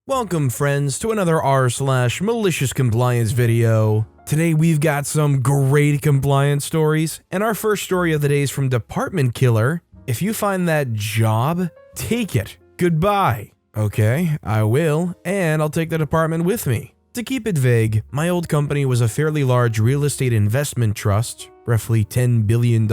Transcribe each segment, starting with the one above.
Welcome friends to another r/malicious compliance video. Today we've got some great compliance stories, and our first story of the day is from Department Killer. If you find that job, take it. Goodbye. Okay, I will, and I'll take the department with me. To keep it vague, my old company was a fairly large real estate investment trust, roughly $10 billion.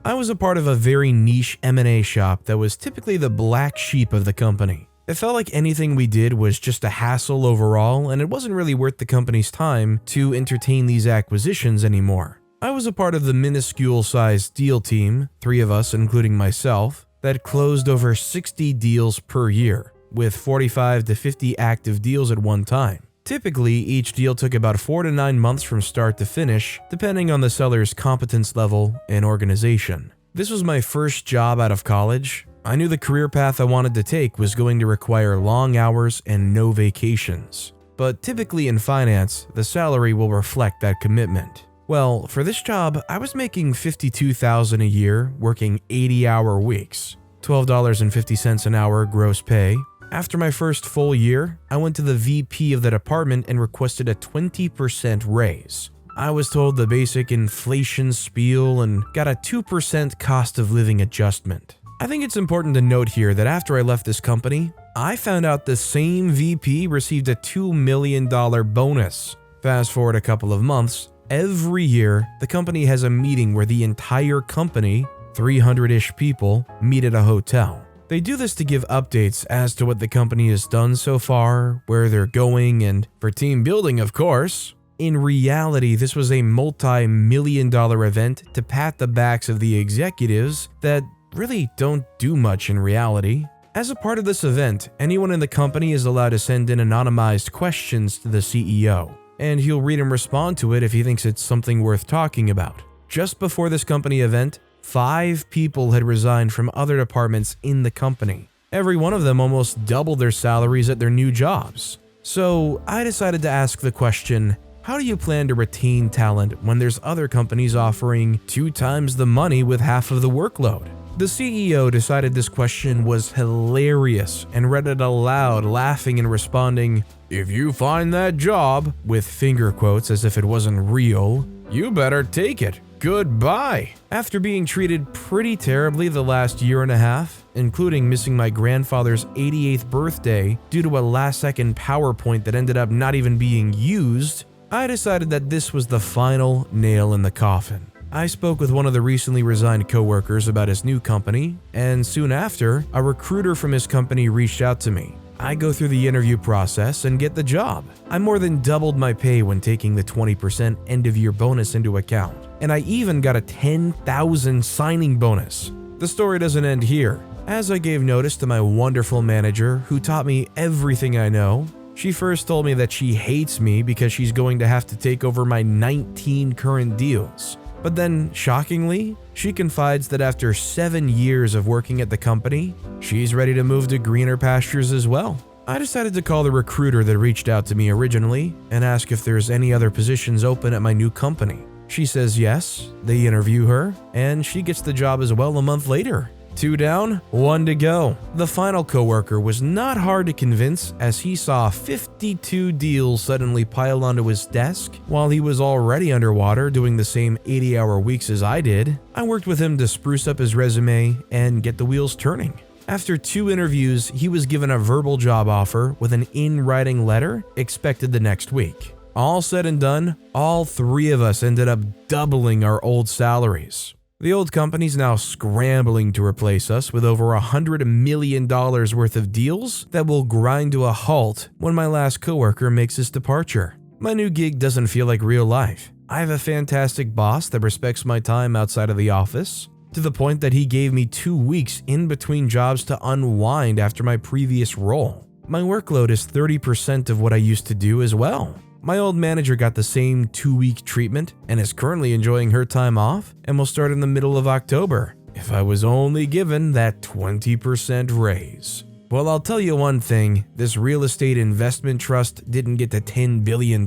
I was a part of a very niche M&A shop that was typically the black sheep of the company. It felt like anything we did was just a hassle overall, and it wasn't really worth the company's time to entertain these acquisitions anymore. I was a part of the minuscule-sized deal team, 3 of us including myself, that closed over 60 deals per year, with 45 to 50 active deals at one time. Typically, each deal took about 4 to 9 months from start to finish, depending on the seller's competence level and organization. This was my first job out of college. I knew the career path I wanted to take was going to require long hours and no vacations. But typically in finance, the salary will reflect that commitment. Well, for this job, I was making $52,000 a year, working 80-hour weeks, $12.50 an hour gross pay. After my first full year, I went to the VP of the department and requested a 20% raise. I was told the basic inflation spiel and got a 2% cost of living adjustment. I think it's important to note here that after I left this company, I found out the same VP received a $2 million bonus. Fast forward a couple of months, every year the company has a meeting where the entire company, 300-ish people, meet at a hotel. They do this to give updates as to what the company has done so far, where they're going, and for team building, of course. In reality, this was a multi-million-dollar event to pat the backs of the executives that really don't do much in reality. As a part of this event, anyone in the company is allowed to send in anonymized questions to the CEO, and he'll read and respond to it if he thinks it's something worth talking about. Just before this company event, 5 people had resigned from other departments in the company. Every one of them almost doubled their salaries at their new jobs. So I decided to ask the question, how do you plan to retain talent when there's other companies offering 2 times the money with half of the workload? The CEO decided this question was hilarious and read it aloud, laughing and responding, "If you find that job," with finger quotes as if it wasn't real, "you better take it. Goodbye." After being treated pretty terribly the last year and a half, including missing my grandfather's 88th birthday due to a last-second PowerPoint that ended up not even being used, I decided that this was the final nail in the coffin. I spoke with one of the recently resigned coworkers about his new company, and soon after, a recruiter from his company reached out to me. I go through the interview process and get the job. I more than doubled my pay when taking the 20% end-of-year bonus into account, and I even got a $10,000 signing bonus. The story doesn't end here. As I gave notice to my wonderful manager, who taught me everything I know, she first told me that she hates me because she's going to have to take over my 19 current deals. But then, shockingly, she confides that after 7 years of working at the company, she's ready to move to greener pastures as well. I decided to call the recruiter that reached out to me originally and ask if there's any other positions open at my new company. She says yes, they interview her, and she gets the job as well a month later. 2 down, 1 to go. The final coworker was not hard to convince as he saw 52 deals suddenly pile onto his desk while he was already underwater doing the same 80-hour weeks as I did. I worked with him to spruce up his resume and get the wheels turning. After 2 interviews, he was given a verbal job offer with an in-writing letter expected the next week. All said and done, all 3 of us ended up doubling our old salaries. The old company's now scrambling to replace us with over $100 million worth of deals that will grind to a halt when my last coworker makes his departure. My new gig doesn't feel like real life. I have a fantastic boss that respects my time outside of the office, to the point that he gave me 2 weeks in between jobs to unwind after my previous role. My workload is 30% of what I used to do as well. My old manager got the same 2-week treatment and is currently enjoying her time off and will start in the middle of October. If I was only given that 20% raise. Well, I'll tell you one thing, this real estate investment trust didn't get to $10 billion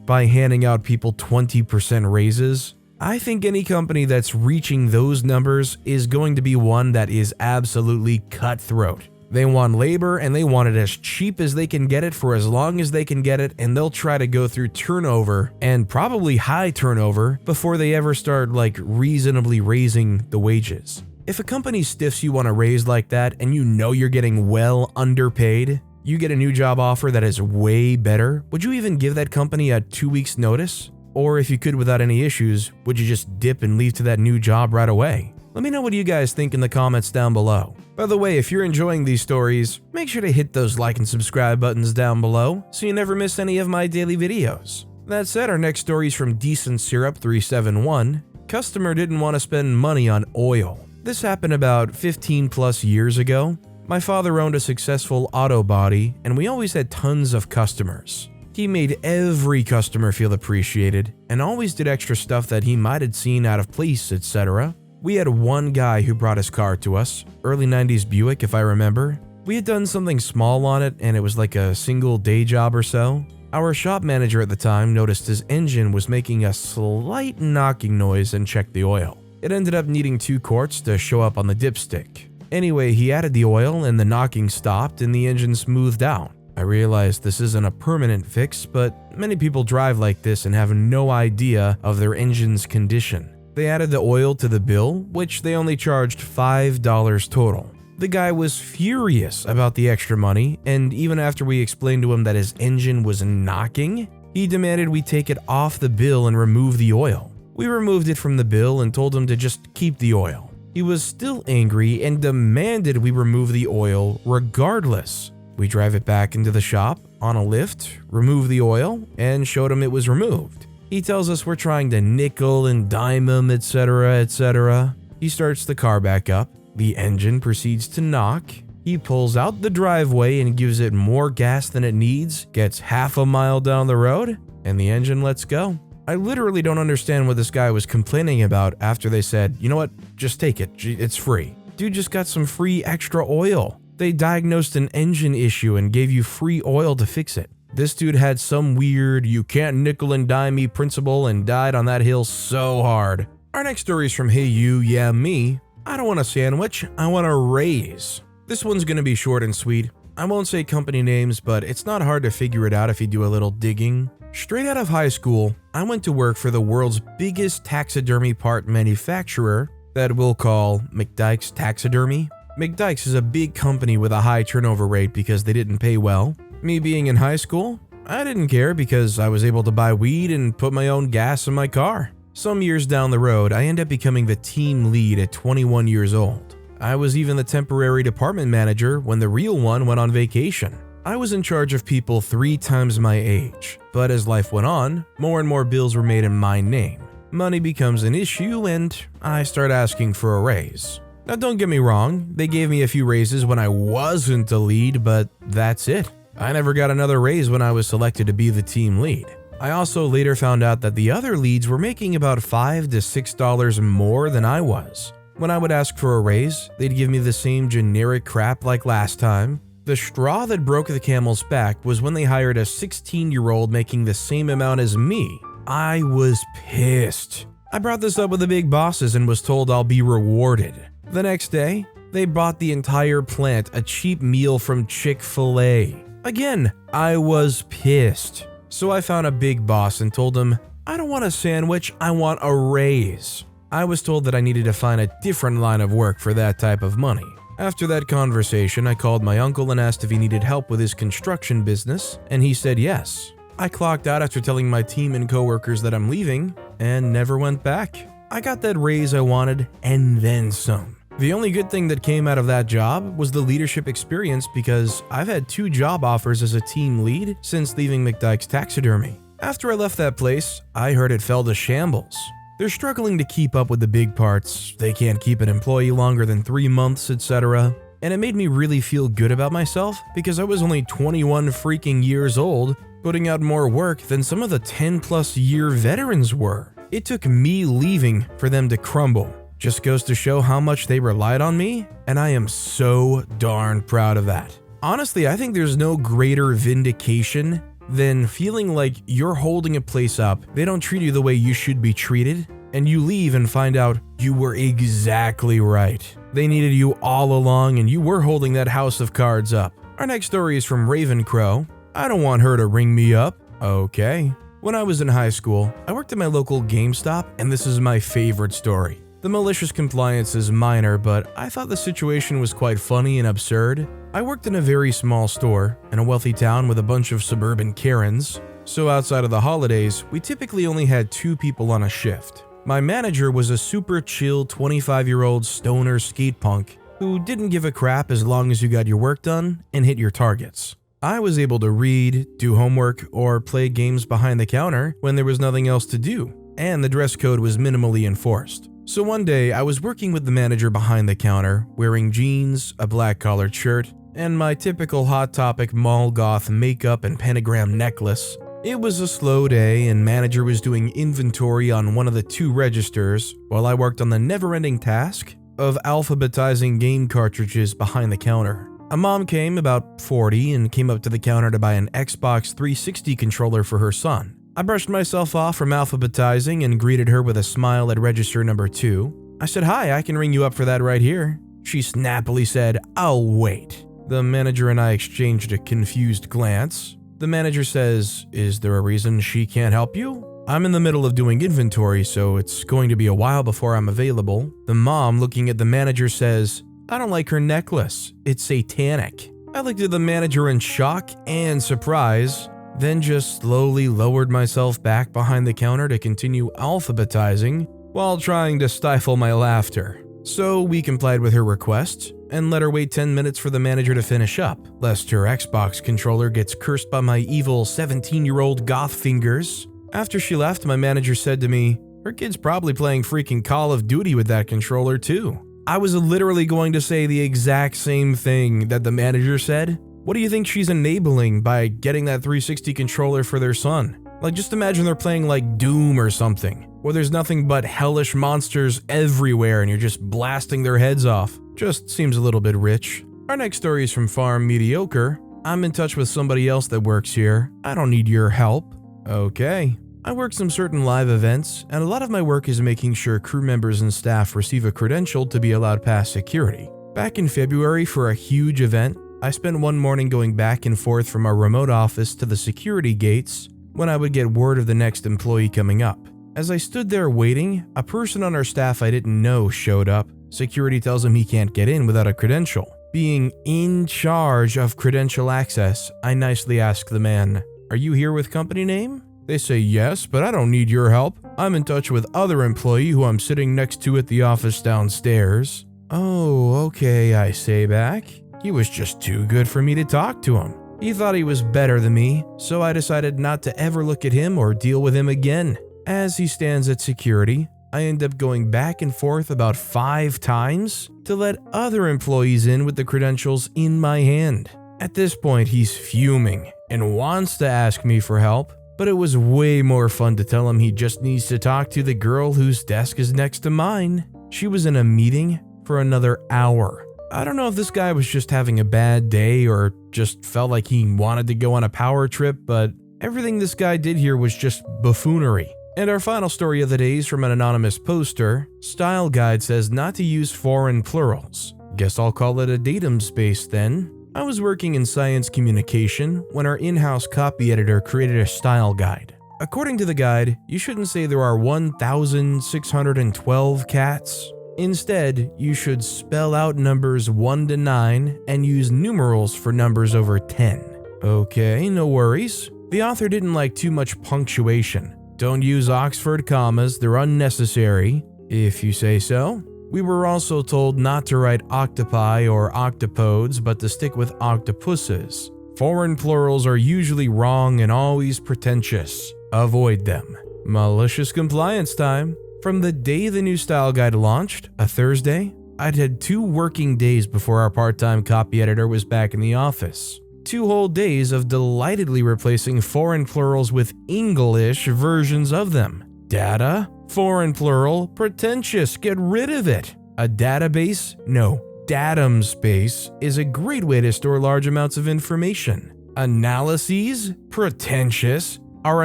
by handing out people 20% raises. I think any company that's reaching those numbers is going to be one that is absolutely cutthroat. They want labor and they want it as cheap as they can get it for as long as they can get it, and they'll try to go through turnover and probably high turnover before they ever start reasonably raising the wages. If a company stiffs you on a raise like that and you know you're getting well underpaid, you get a new job offer that is way better, would you even give that company a 2 weeks notice? Or if you could without any issues, would you just dip and leave to that new job right away? Let me know what you guys think in the comments down below. By the way, if you're enjoying these stories, make sure to hit those like and subscribe buttons down below so you never miss any of my daily videos. That said, our next story is from Decent Syrup 371. Customer didn't want to spend money on oil. This happened about 15 plus years ago. My father owned a successful auto body, and we always had tons of customers. He made every customer feel appreciated and always did extra stuff that he might have seen out of place, etc. We had one guy who brought his car to us, early 90s Buick if I remember. We had done something small on it and it was like a single day job or so. Our shop manager at the time noticed his engine was making a slight knocking noise and checked the oil. It ended up needing 2 quarts to show up on the dipstick. Anyway, he added the oil and the knocking stopped and the engine smoothed out. I realized this isn't a permanent fix, but many people drive like this and have no idea of their engine's condition. They added the oil to the bill, which they only charged $5 total. The guy was furious about the extra money, and even after we explained to him that his engine was knocking, he demanded we take it off the bill and remove the oil. We removed it from the bill and told him to just keep the oil. He was still angry and demanded we remove the oil regardless. We drive it back into the shop on a lift, remove the oil, and showed him it was removed. He tells us we're trying to nickel and dime him, etc., etc. He starts the car back up. The engine proceeds to knock. He pulls out the driveway and gives it more gas than it needs, gets half a mile down the road, and the engine lets go. I literally don't understand what this guy was complaining about after they said, you know what, just take it, it's free. Dude just got some free extra oil. They diagnosed an engine issue and gave you free oil to fix it. This dude had some weird you can't nickel and dime me principle and died on that hill so hard. Our next story is from Hey You, Yeah Me. I don't want a sandwich, I want a raise. This one's gonna be short and sweet. I won't say company names, but it's not hard to figure it out if you do a little digging. Straight out of high school, I went to work for the world's biggest taxidermy part manufacturer that we'll call McDyke's Taxidermy. McDyke's is a big company with a high turnover rate because they didn't pay well. Me being in high school, I didn't care because I was able to buy weed and put my own gas in my car. Some years down the road, I ended up becoming the team lead at 21 years old. I was even the temporary department manager when the real one went on vacation. I was in charge of people 3 times my age, but as life went on, more and more bills were made in my name. Money becomes an issue and I start asking for a raise. Now don't get me wrong, they gave me a few raises when I wasn't a lead, but that's it. I never got another raise when I was selected to be the team lead. I also later found out that the other leads were making about $5 to $6 more than I was. When I would ask for a raise, they'd give me the same generic crap like last time. The straw that broke the camel's back was when they hired a 16-year-old making the same amount as me. I was pissed. I brought this up with the big bosses and was told I'll be rewarded. The next day, they bought the entire plant a cheap meal from Chick-fil-A. Again, I was pissed. So I found a big boss and told him, I don't want a sandwich, I want a raise. I was told that I needed to find a different line of work for that type of money. After that conversation, I called my uncle and asked if he needed help with his construction business, and he said yes. I clocked out after telling my team and coworkers that I'm leaving, and never went back. I got that raise I wanted, and then some. The only good thing that came out of that job was the leadership experience because I've had 2 job offers as a team lead since leaving McDyke's Taxidermy. After I left that place, I heard it fell to shambles. They're struggling to keep up with the big parts, they can't keep an employee longer than 3 months, etc. And it made me really feel good about myself because I was only 21 freaking years old, putting out more work than some of the 10+ year veterans were. It took me leaving for them to crumble. Just goes to show how much they relied on me, and I am so darn proud of that. Honestly, I think there's no greater vindication than feeling like you're holding a place up, they don't treat you the way you should be treated, and you leave and find out you were exactly right. They needed you all along and you were holding that house of cards up. Our next story is from Ravencrow. I don't want her to ring me up. Okay. When I was in high school, I worked at my local GameStop, and this is my favorite story. The malicious compliance is minor, but I thought the situation was quite funny and absurd. I worked in a very small store in a wealthy town with a bunch of suburban Karens. So outside of the holidays, we typically only had 2 people on a shift. My manager was a super chill 25-year-old stoner skate punk who didn't give a crap as long as you got your work done and hit your targets. I was able to read, do homework, or play games behind the counter when there was nothing else to do, and the dress code was minimally enforced. So one day, I was working with the manager behind the counter, wearing jeans, a black collared shirt, and my typical Hot Topic mall goth makeup and pentagram necklace. It was a slow day, and manager was doing inventory on one of the 2 registers while I worked on the never-ending task of alphabetizing game cartridges behind the counter. A mom came, about 40, and came up to the counter to buy an Xbox 360 controller for her son. I brushed myself off from alphabetizing and greeted her with a smile at register number 2. I said, "Hi, I can ring you up for that right here." She snappily said, "I'll wait." The manager and I exchanged a confused glance. The manager says, "Is there a reason she can't help you?" "I'm in the middle of doing inventory, so it's going to be a while before I'm available." The mom, looking at the manager, says, "I don't like her necklace. It's satanic." I looked at the manager in shock and surprise, then just slowly lowered myself back behind the counter to continue alphabetizing while trying to stifle my laughter. So we complied with her request and let her wait 10 minutes for the manager to finish up, lest her Xbox controller gets cursed by my evil 17-year-old goth fingers. After she left, my manager said to me, "Her kid's probably playing freaking Call of Duty with that controller too." I was literally going to say the exact same thing that the manager said. What do you think she's enabling by getting that 360 controller for their son? Like, just imagine they're playing like Doom or something, where there's nothing but hellish monsters everywhere and you're just blasting their heads off. Just seems a little bit rich. Our next story is from Farm Mediocre. I'm in touch with somebody else that works here. I don't need your help. Okay. I work some certain live events, and a lot of my work is making sure crew members and staff receive a credential to be allowed past security. Back in February for a huge event, I spent one morning going back and forth from our remote office to the security gates when I would get word of the next employee coming up. As I stood there waiting, a person on our staff I didn't know showed up. Security tells him he can't get in without a credential. Being in charge of credential access, I nicely ask the man, "Are you here with company name?" They say, "Yes, but I don't need your help. I'm in touch with other employee who I'm sitting next to at the office downstairs." "Oh, okay," I say back. He was just too good for me to talk to him. He thought he was better than me, so I decided not to ever look at him or deal with him again. As he stands at security, I end up going back and forth about 5 times to let other employees in with the credentials in my hand. At this point, he's fuming and wants to ask me for help, but it was way more fun to tell him he just needs to talk to the girl whose desk is next to mine. She was in a meeting for another hour. I don't know if this guy was just having a bad day or just felt like he wanted to go on a power trip, but everything this guy did here was just buffoonery. And our final story of the day is from an anonymous poster. Style Guide says not to use foreign plurals. Guess I'll call it a datumsbase then. I was working in science communication when our in-house copy editor created a style guide. According to the guide, you shouldn't say there are 1,612 cats. Instead, you should spell out numbers 1 to 9 and use numerals for numbers over 10. Okay, no worries. The author didn't like too much punctuation. Don't use Oxford commas, they're unnecessary, if you say so. We were also told not to write octopi or octopodes, but to stick with octopuses. Foreign plurals are usually wrong and always pretentious. Avoid them. Malicious compliance time. From the day the new style guide launched, a Thursday, I'd had 2 working days before our part-time copy editor was back in the office. 2 whole days of delightedly replacing foreign plurals with English versions of them. Data, foreign plural, pretentious, get rid of it. A database? No, datumsbase is a great way to store large amounts of information. Analyses? Pretentious. Our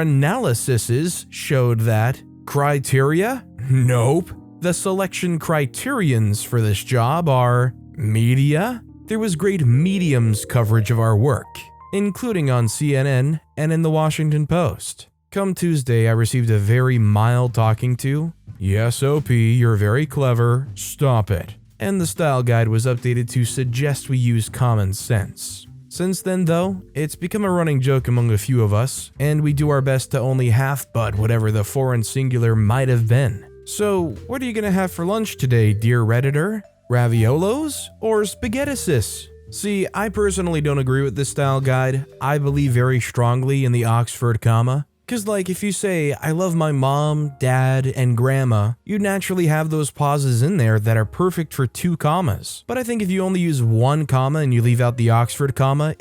analyses showed that. Criteria? Nope. The selection criterions for this job are media. There was great mediums coverage of our work, including on CNN and in the Washington Post. Come Tuesday, I received a very mild talking to. Yes, OP, you're very clever. Stop it. And the style guide was updated to suggest we use common sense. Since then, though, it's become a running joke among a few of us, and we do our best to only half-butt whatever the foreign singular might have been. So, what are you gonna have for lunch today, dear Redditor? Raviolos or spaghettisis? See, I personally don't agree with this style guide. I believe very strongly in the Oxford comma. Cause like if you say, I love my mom, dad, and grandma, you naturally have those pauses in there that are perfect for 2 commas. But I think if you only use 1 comma and you leave out the Oxford comma,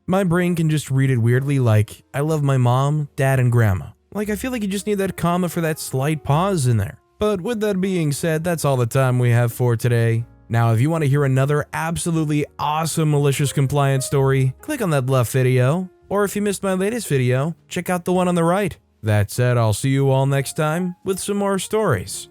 my brain can just read it weirdly like, I love my mom, dad, and grandma. Like I feel like you just need that comma for that slight pause in there. But with that being said, that's all the time we have for today. Now, if you want to hear another absolutely awesome malicious compliance story, click on that left video. Or if you missed my latest video, check out the one on the right. That said, I'll see you all next time with some more stories.